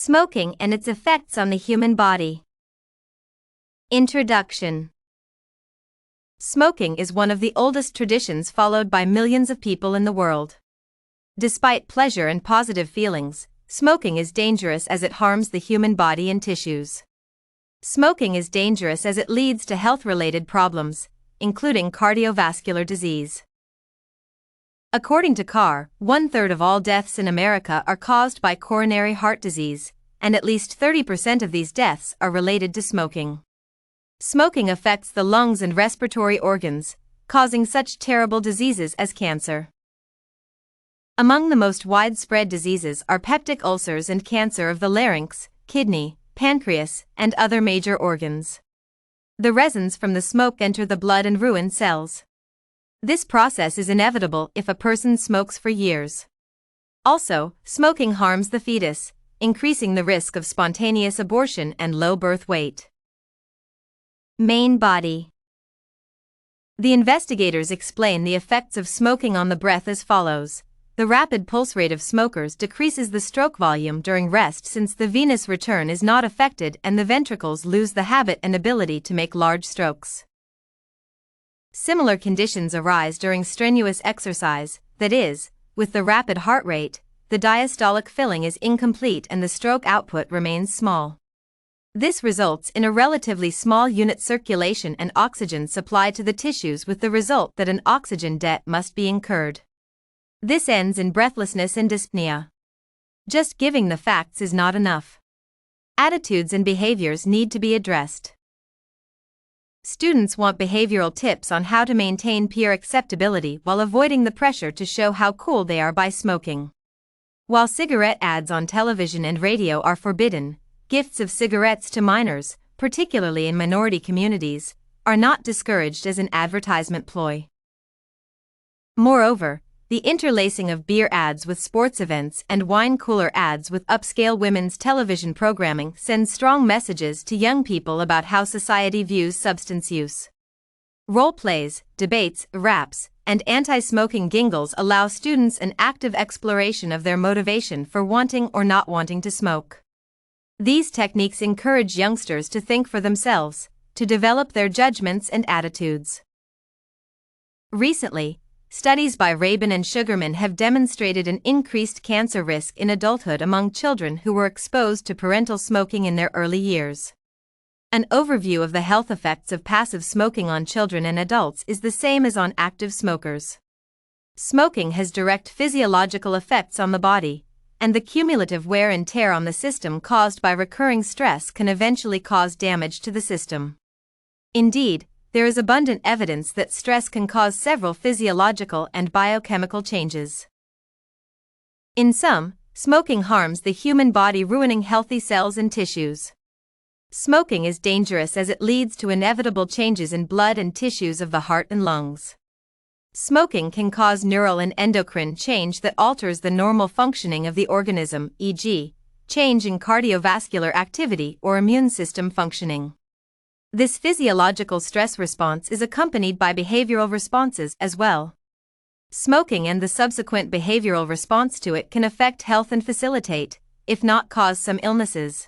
Smoking and its effects on the human body. Introduction. Smoking is one of the oldest traditions followed by millions of people in the world. Despite pleasure and positive feelings, smoking is dangerous as it harms the human body and tissues. Smoking is dangerous as it leads to health-related problems, including cardiovascular disease. According to CAR, 1/3 of all deaths in America are caused by coronary heart disease, and at least 30% of these deaths are related to smoking. Smoking affects the lungs and respiratory organs, causing such terrible diseases as cancer. Among the most widespread diseases are peptic ulcers and cancer of the larynx, kidney, pancreas, and other major organs. The resins from the smoke enter the blood and ruin cells. This process is inevitable if a person smokes for years. Also, smoking harms the fetus, increasing the risk of spontaneous abortion and low birth weight. Main body. The investigators explain the effects of smoking on the breath as follows. The rapid pulse rate of smokers decreases the stroke volume during rest since the venous return is not affected and the ventricles lose the habit and ability to make large strokes. Similar conditions arise during strenuous exercise, that is, with the rapid heart rate, the diastolic filling is incomplete and the stroke output remains small. This results in a relatively small unit circulation and oxygen supply to the tissues, with the result that an oxygen debt must be incurred. This ends in breathlessness and dyspnea. Just giving the facts is not enough. Attitudes and behaviors need to be addressed. Students want behavioral tips on how to maintain peer acceptability while avoiding the pressure to show how cool they are by smoking. While cigarette ads on television and radio are forbidden, gifts of cigarettes to minors, particularly in minority communities, are not discouraged as an advertisement ploy. Moreover, the interlacing of beer ads with sports events and wine cooler ads with upscale women's television programming sends strong messages to young people about how society views substance use. Role plays, debates, raps, and anti-smoking jingles allow students an active exploration of their motivation for wanting or not wanting to smoke. These techniques encourage youngsters to think for themselves, to develop their judgments and attitudes. Recently, studies by Rabin and Sugarman have demonstrated an increased cancer risk in adulthood among children who were exposed to parental smoking in their early years. An overview of the health effects of passive smoking on children and adults is the same as on active smokers. Smoking has direct physiological effects on the body, and the cumulative wear and tear on the system caused by recurring stress can eventually cause damage to the system. Indeed, there is abundant evidence that stress can cause several physiological and biochemical changes. In sum, smoking harms the human body, ruining healthy cells and tissues. Smoking is dangerous as it leads to inevitable changes in blood and tissues of the heart and lungs. Smoking can cause neural and endocrine change that alters the normal functioning of the organism, e.g., change in cardiovascular activity or immune system functioning. This physiological stress response is accompanied by behavioral responses as well. Smoking and the subsequent behavioral response to it can affect health and facilitate, if not cause some illnesses.